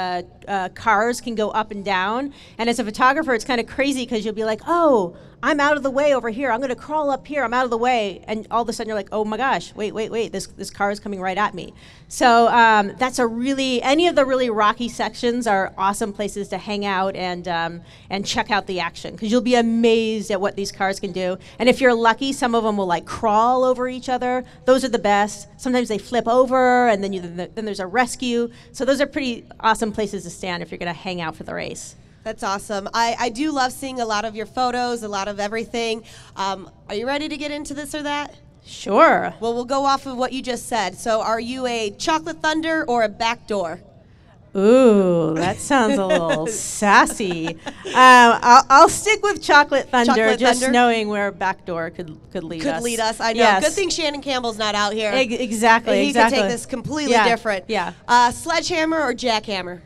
cars can go up and down. And as a photographer, it's kind of crazy because you'll be like, oh, I'm out of the way over here. I'm going to crawl up here. I'm out of the way. And all of a sudden you're like, oh my gosh, wait. This car is coming right at me. So that's any of the really rocky sections are awesome places to hang out and check out the action, because you'll be amazed at what these cars can do. And if you're lucky, some of them will like crawl over each other. Those are the best. Sometimes they flip over, and then there's a rescue. So those are pretty awesome places to stand if you're going to hang out for the race. That's awesome. I do love seeing a lot of your photos, a lot of everything. Are you ready to get into this or that? Sure. Well, we'll go off of what you just said. So are you a chocolate thunder or a backdoor? Ooh, that sounds a little sassy. I'll stick with chocolate thunder, knowing where backdoor could lead us. Could lead us, I know. Yes. Good thing Shannon Campbell's not out here. Exactly. He could take this completely different. Yeah. Sledgehammer or jackhammer?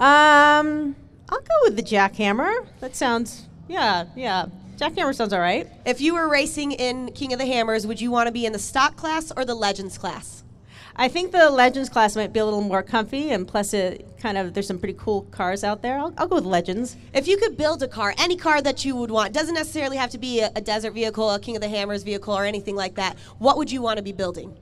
I'll go with the jackhammer. That sounds, yeah. Jackhammer sounds all right. If you were racing in King of the Hammers, would you want to be in the stock class or the Legends class? I think the Legends class might be a little more comfy, and plus there's some pretty cool cars out there. I'll go with Legends. If you could build a car, any car that you would want, doesn't necessarily have to be a desert vehicle, a King of the Hammers vehicle, or anything like that, what would you want to be building?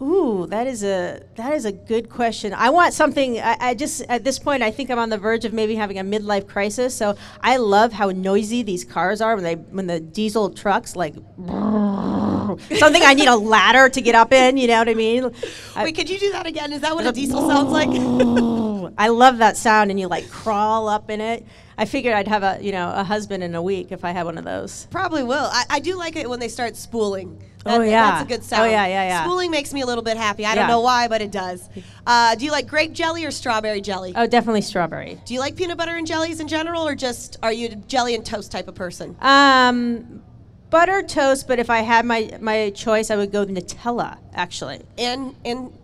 Ooh, that is a good question. I want something. I just at this point I think I'm on the verge of maybe having a midlife crisis. So I love how noisy these cars are when the diesel trucks like something I need a ladder to get up in. You know what I mean? Wait, could you do that again? Is that what a diesel sounds like? I love that sound, and you like crawl up in it. I figured I'd have a husband in a week if I had one of those. Probably will. I do like it when they start spooling. That's a good sound. Oh yeah. Spooling makes me a little bit happy. I don't know why, but it does. Do you like grape jelly or strawberry jelly? Oh, definitely strawberry. Do you like peanut butter and jellies in general, or just are you a jelly and toast type of person? Butter toast, but if I had my choice, I would go with Nutella, actually. And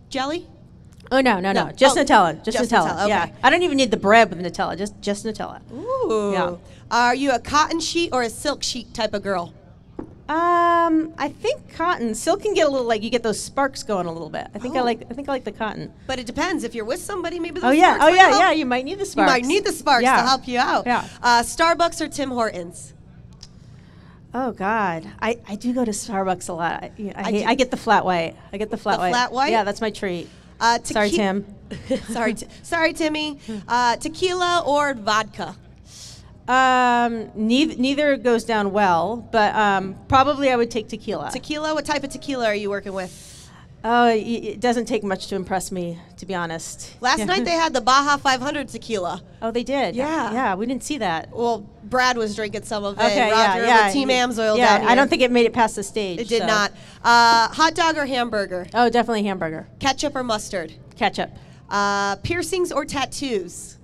jelly? Oh no, just Nutella. Just Nutella. Okay. Yeah, I don't even need the bread with Nutella. Just Nutella. Ooh. Yeah. Are you a cotton sheet or a silk sheet type of girl? I think cotton. Silk can get a little you get those sparks going a little bit. I think I like the cotton. But it depends. If you're with somebody, maybe those sparks might help. Yeah. You might need the sparks. You might need the sparks to help you out. Yeah. Starbucks or Tim Hortons? Oh God, I do go to Starbucks a lot. I get the flat white. Flat white? Yeah, that's my treat. Sorry, Tim. Sorry, Timmy. Tequila or vodka? Neither goes down well, but probably I would take tequila. Tequila? What type of tequila are you working with? Oh, it doesn't take much to impress me, to be honest. Last night they had the Baja 500 tequila. Oh, they did? Yeah. Yeah, we didn't see that. Well, Brad was drinking some of it. Okay, Roger with Team AMSOIL down here. I don't think it made it past the stage. It did not. Hot dog or hamburger? Oh, definitely hamburger. Ketchup or mustard? Ketchup. Piercings or tattoos?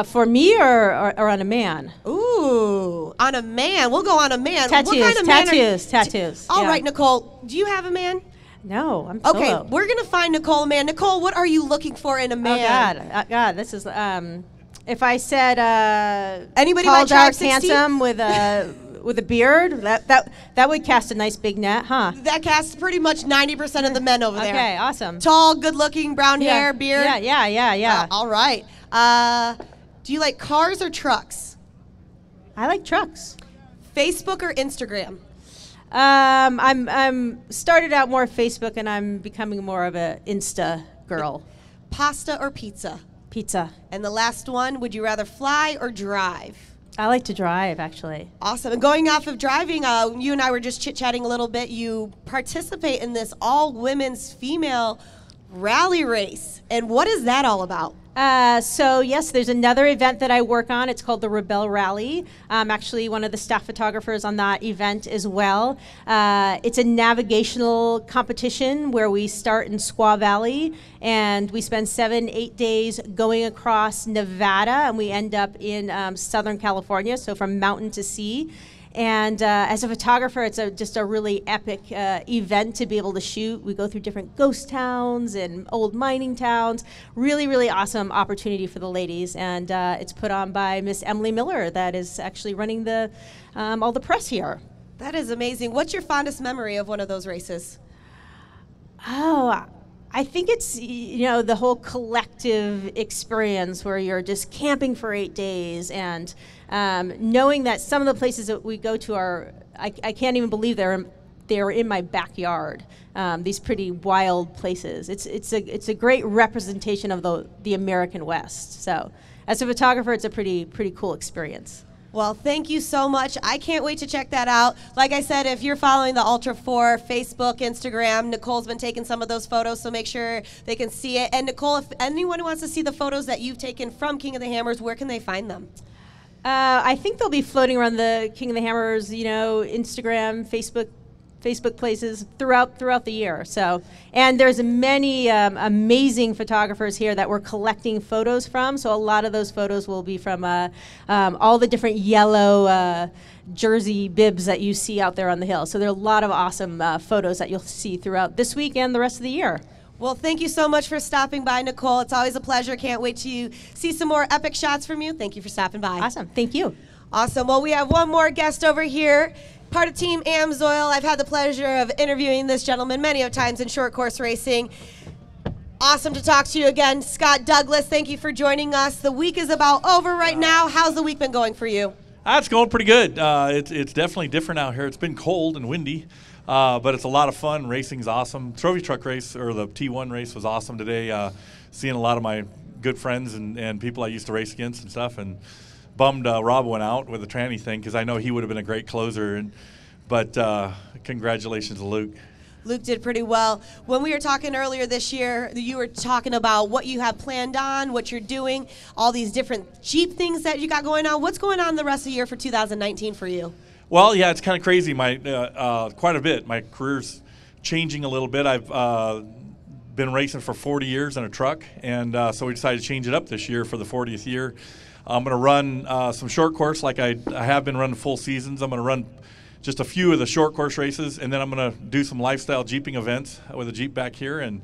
For me or on a man? Ooh, on a man. We'll go on a man. Tattoos. What kind of man Tattoos. All right, Nicole. Do you have a man? No, I'm solo. Okay, we're gonna find Nicole a man. Nicole, what are you looking for in a man? Oh God, this is if I said anybody tall, by Tribe dark, 60? handsome with a beard, that would cast a nice big net, huh? That casts pretty much 90% of the men over there. Okay, awesome. Tall, good-looking, brown hair, beard. Yeah. All right. Do you like cars or trucks? I like trucks. Facebook or Instagram? I'm started out more Facebook, and I'm becoming more of a Insta girl. Pasta or pizza? Pizza. And the last one, would you rather fly or drive? I like to drive, actually. Awesome. And going off of driving, you and I were just chit-chatting a little bit. You participate in this all-women's female rally race. And what is that all about? So yes, there's another event that I work on. It's called the Rebel Rally. I'm actually one of the staff photographers on that event as well. It's a navigational competition where we start in Squaw Valley and we spend 7-8 days going across Nevada, and we end up in Southern California, so from mountain to sea. And as a photographer, it's just a really epic event to be able to shoot. We go through different ghost towns and old mining towns. Really, really awesome opportunity for the ladies. And it's put on by Miss Emily Miller, that is actually running all the press here. That is amazing. What's your fondest memory of one of those races? Oh, I think it's, the whole collective experience where you're just camping for 8 days and knowing that some of the places that we go to are, I can't even believe they're in my backyard. These pretty wild places. It's a great representation of the American West. So as a photographer, it's a pretty cool experience. Well, thank you so much. I can't wait to check that out. Like I said, if you're following the Ultra 4 Facebook, Instagram, Nicole's been taking some of those photos, so make sure they can see it. And Nicole, if anyone wants to see the photos that you've taken from King of the Hammers, where can they find them? I think they'll be floating around the King of the Hammers, Instagram, Facebook places throughout the year. So, and there's many amazing photographers here that we're collecting photos from. So a lot of those photos will be from all the different yellow jersey bibs that you see out there on the hill. So there are a lot of awesome photos that you'll see throughout this week and the rest of the year. Well, thank you so much for stopping by, Nicole. It's always a pleasure. Can't wait to see some more epic shots from you. Thank you for stopping by. Awesome. Thank you. Awesome. Well, we have one more guest over here. Part of Team AMSOIL. I've had the pleasure of interviewing this gentleman many times in short course racing. Awesome to talk to you again. Scott Douglas, thank you for joining us. The week is about over right now. How's the week been going for you? It's going pretty good. It's definitely different out here. It's been cold and windy, but it's a lot of fun. Racing's awesome. Trophy truck race, or the T1 race, was awesome today. Seeing a lot of my good friends and people I used to race against and stuff, and bummed Rob went out with the tranny thing because I know he would have been a great closer. But congratulations to Luke. Luke did pretty well. When we were talking earlier this year, you were talking about what you have planned on, what you're doing, all these different Jeep things that you got going on. What's going on the rest of the year for 2019 for you? Well, yeah, it's kind of crazy. Quite a bit. My career's changing a little bit. I've been racing for 40 years in a truck, and so we decided to change it up this year for the 40th year. I'm going to run some short course like I have been running full seasons. I'm going to run just a few of the short course races, and then I'm going to do some lifestyle Jeeping events with a Jeep back here. And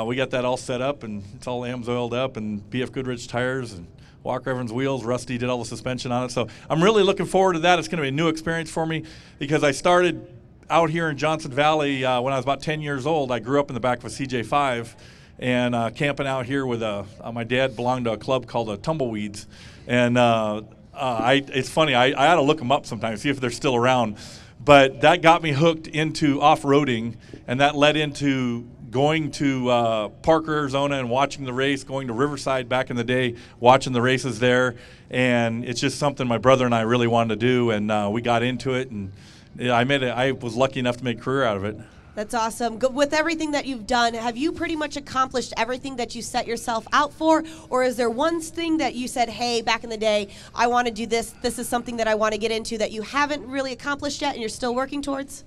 we got that all set up, and it's all AMSOILed up, and BF Goodrich tires, and Walker Evans wheels. Rusty did all the suspension on it. So I'm really looking forward to that. It's going to be a new experience for me because I started out here in Johnson Valley when I was about 10 years old. I grew up in the back of a CJ5. And camping out here with my dad belonged to a club called Tumbleweeds, and it's funny. I ought to look them up sometime, see if they're still around. But that got me hooked into off-roading, and that led into going to Parker, Arizona, and watching the race. Going to Riverside back in the day, watching the races there, and it's just something my brother and I really wanted to do, and we got into it, and I was lucky enough to make a career out of it. That's awesome. With everything that you've done, have you pretty much accomplished everything that you set yourself out for? Or is there one thing that you said, hey, back in the day, I want to do this. This is something that I want to get into that you haven't really accomplished yet and you're still working towards?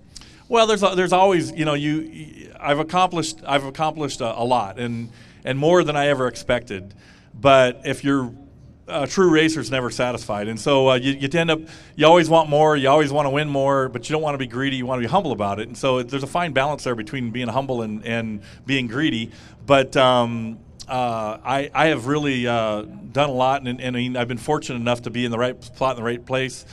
Well, there's always, I've accomplished a lot and more than I ever expected. But if you're a true racer's never satisfied, and so you end up, you always want more, you always want to win more, but you don't want to be greedy, you want to be humble about it. And so there's a fine balance there between being humble and being greedy. But I have really done a lot, and I mean, I've been fortunate enough to be in the right spot in the right place.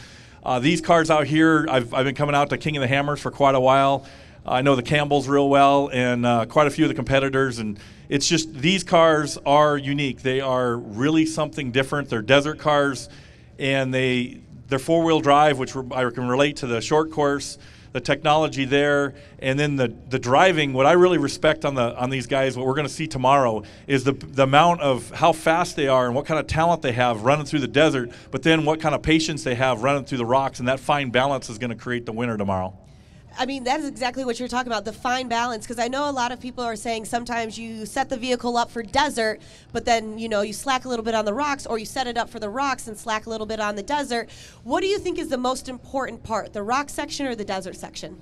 These cars out here, I've been coming out to King of the Hammers for quite a while. I know the Campbells real well, and quite a few of the competitors, and it's just these cars are unique. They are really something different. They're desert cars, and they're four-wheel drive, which I can relate to the short course, the technology there, and then the driving. What I really respect on these guys, what we're going to see tomorrow, is the amount of how fast they are and what kind of talent they have running through the desert, but then what kind of patience they have running through the rocks, and that fine balance is going to create the winner tomorrow. I mean, that is exactly what you're talking about, the fine balance, because I know a lot of people are saying sometimes you set the vehicle up for desert, but then, you slack a little bit on the rocks, or you set it up for the rocks and slack a little bit on the desert. What do you think is the most important part, the rock section or the desert section?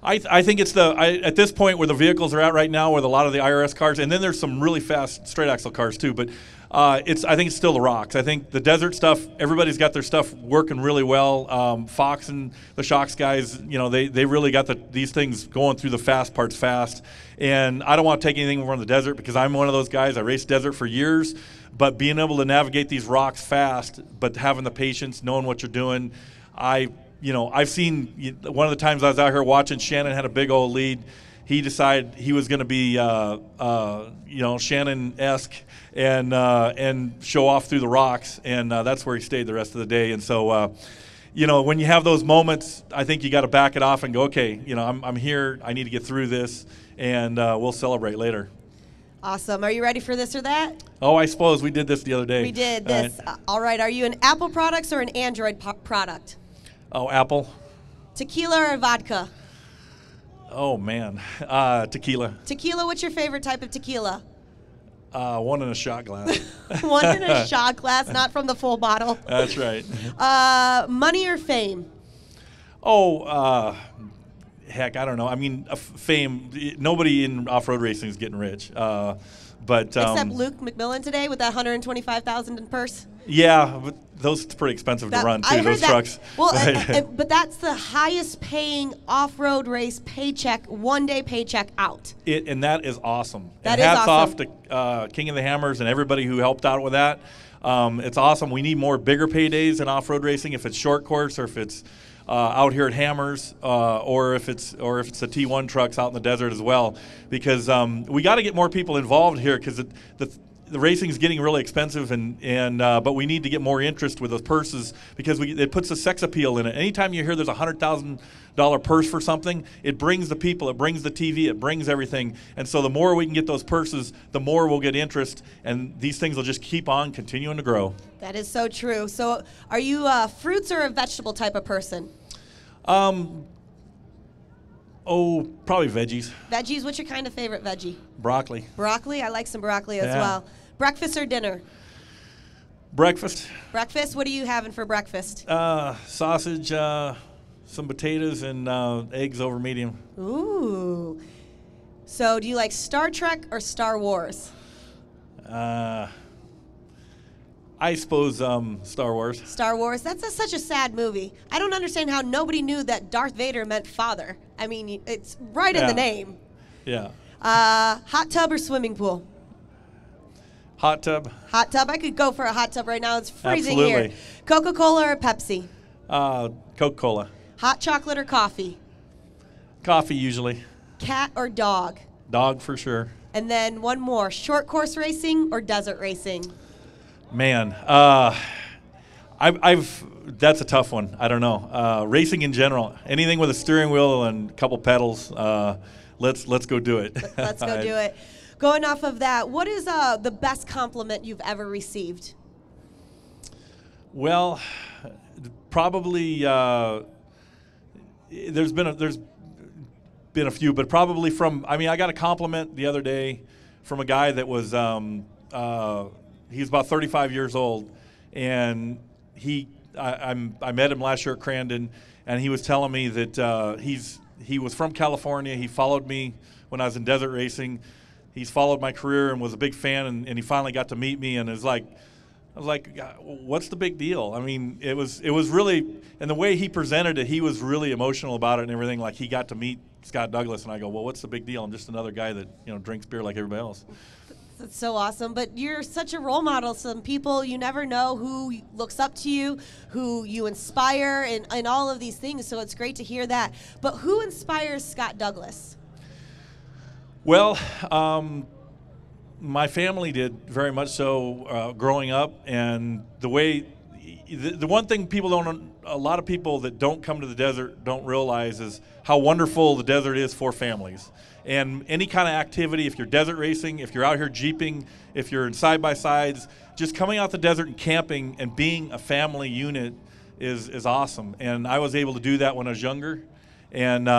I think it's at this point where the vehicles are at right now with a lot of the IRS cars, and then there's some really fast straight axle cars too, but I think it's still the rocks. I think the desert stuff, everybody's got their stuff working really well. Fox and the Shocks guys, they really got these things going through the fast parts fast. And I don't want to take anything from the desert because I'm one of those guys. I raced desert for years, but being able to navigate these rocks fast, but having the patience, knowing what you're doing, I I've seen one of the times I was out here watching, Shannon had a big old lead. He decided he was going to be, Shannon-esque and show off through the rocks, and that's where he stayed the rest of the day. And so, when you have those moments, I think you got to back it off and go, okay, I'm here. I need to get through this, and we'll celebrate later. Awesome. Are you ready for this or that? Oh, I suppose we did this the other day. We did this. All right. Are you an Apple products or an Android product? Oh, Apple. Tequila or vodka? Oh, man. Tequila. Tequila, what's your favorite type of tequila? One in a shot glass. One in a shot glass, not from the full bottle. That's right. Money or fame? Oh, heck, I don't know. I mean, fame, nobody in off-road racing is getting rich. But except Luke McMillan today with that $125,000 in purse. Yeah, but those are pretty expensive to run, too, those trucks. Well, but that's the highest paying off-road race paycheck, one-day paycheck out. And that is awesome. That is awesome. Hats off to King of the Hammers and everybody who helped out with that. It's awesome. We need more bigger paydays in off-road racing, if it's short course or if it's out here at Hammers, or if it's the T1 trucks out in the desert as well, because we got to get more people involved here, because the racing is getting really expensive, but we need to get more interest with those purses, because it puts the sex appeal in it. Anytime you hear there's a $100,000 purse for something, it brings the people, it brings the TV, it brings everything, and so the more we can get those purses, the more we'll get interest, and these things will just keep on continuing to grow. That is so true. So, are you a fruits or a vegetable type of person? Probably veggies. Veggies. What's your kind of favorite veggie? Broccoli. Broccoli. I like some broccoli as well. Breakfast or dinner? Breakfast. Breakfast. What are you having for breakfast? Sausage, some potatoes, and eggs over medium. Ooh. So, do you like Star Trek or Star Wars? I suppose Star Wars. Star Wars. That's such a sad movie. I don't understand how nobody knew that Darth Vader meant father. I mean, it's right in the name. Yeah. Hot tub or swimming pool? Hot tub. Hot tub. I could go for a hot tub right now. It's freezing Absolutely. here. Coca-Cola or Pepsi? Coca-Cola. Hot chocolate or coffee? Coffee usually. Cat or dog? Dog for sure. And then one more. Short course racing or desert racing? Man, that's a tough one. I don't know. Racing in general, anything with a steering wheel and a couple pedals. Let's go do it. Let's go do it. Going off of that, what is the best compliment you've ever received? Well, probably there's been a few, but probably I got a compliment the other day from a guy that was he's about 35 years old, and I met him last year at Crandon, and he was telling me that he was from California. He followed me when I was in desert racing. He's followed my career and was a big fan, and he finally got to meet me, and I was like, what's the big deal? I mean, it was really, and the way he presented it, he was really emotional about it and everything. Like, he got to meet Scott Douglas, and I go, well, what's the big deal? I'm just another guy that drinks beer like everybody else. That's so awesome. But you're such a role model. Some people, you never know who looks up to you, who you inspire, and all of these things. So it's great to hear that. But who inspires Scott Douglas? Well, my family did very much so growing up. And the one thing a lot of people that don't come to the desert don't realize is how wonderful the desert is for families. And any kind of activity, if you're desert racing, if you're out here jeeping, if you're in side-by-sides, just coming out the desert and camping and being a family unit is awesome. And I was able to do that when I was younger. And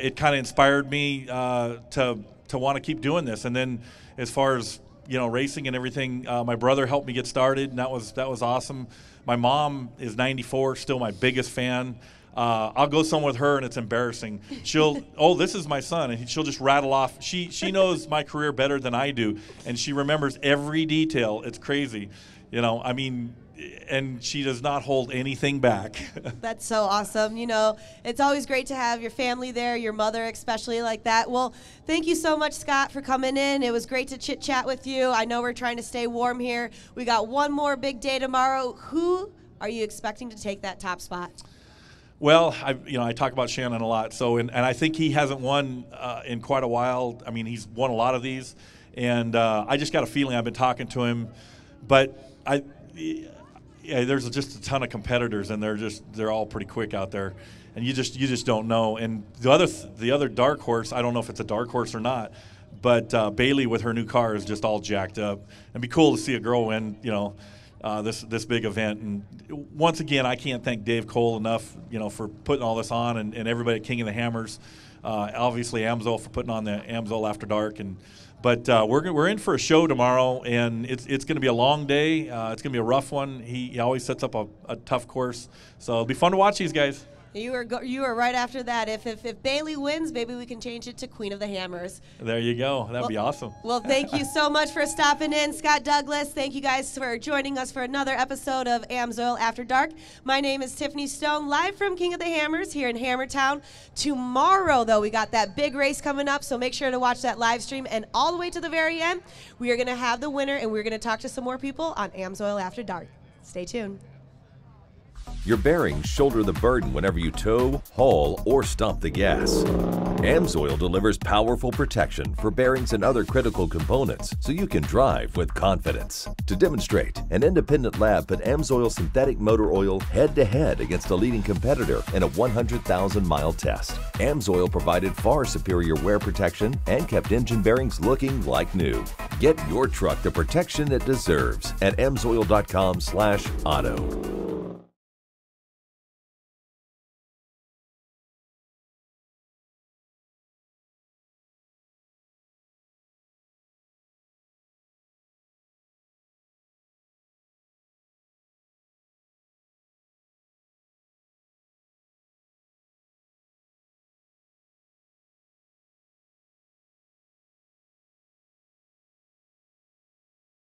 it kind of inspired me to want to keep doing this. And then as far as racing and everything, my brother helped me get started, and that was awesome. My mom is 94, still my biggest fan. I'll go somewhere with her, and it's embarrassing. She'll, this is my son, and she'll just rattle off. She knows my career better than I do, and she remembers every detail. It's crazy, and she does not hold anything back. That's so awesome. It's always great to have your family there, your mother especially like that. Well, thank you so much, Scott, for coming in. It was great to chit-chat with you. I know we're trying to stay warm here. We got one more big day tomorrow. Who are you expecting to take that top spot? Well, I talk about Shannon a lot. So, and I think he hasn't won in quite a while. I mean, he's won a lot of these, and I just got a feeling. I've been talking to him, but there's just a ton of competitors, and they're all pretty quick out there, and you just don't know. And the other dark horse, I don't know if it's a dark horse or not, but Bailey with her new car is just all jacked up. It'd be cool to see a girl win, this big event. And once again, I can't thank Dave Cole enough, for putting all this on, and everybody at King of the Hammers, obviously AMSOIL for putting on the AMSOIL After Dark. But we're in for a show tomorrow, and it's going to be a long day. It's going to be a rough one. He always sets up a tough course, so it'll be fun to watch these guys. You are right after that. If Bailey wins, maybe we can change it to Queen of the Hammers. There you go. That'd be awesome. Well, thank you so much for stopping in, Scott Douglas. Thank you guys for joining us for another episode of AMSOIL After Dark. My name is Tiffany Stone, live from King of the Hammers here in Hammertown. Tomorrow, though, we got that big race coming up, so make sure to watch that live stream. And all the way to the very end, we are going to have the winner, and we're going to talk to some more people on AMSOIL After Dark. Stay tuned. Your bearings shoulder the burden whenever you tow, haul, or stomp the gas. AMSOIL delivers powerful protection for bearings and other critical components so you can drive with confidence. To demonstrate, an independent lab put AMSOIL synthetic motor oil head-to-head against a leading competitor in a 100,000-mile test. AMSOIL provided far superior wear protection and kept engine bearings looking like new. Get your truck the protection it deserves at amsoil.com/auto.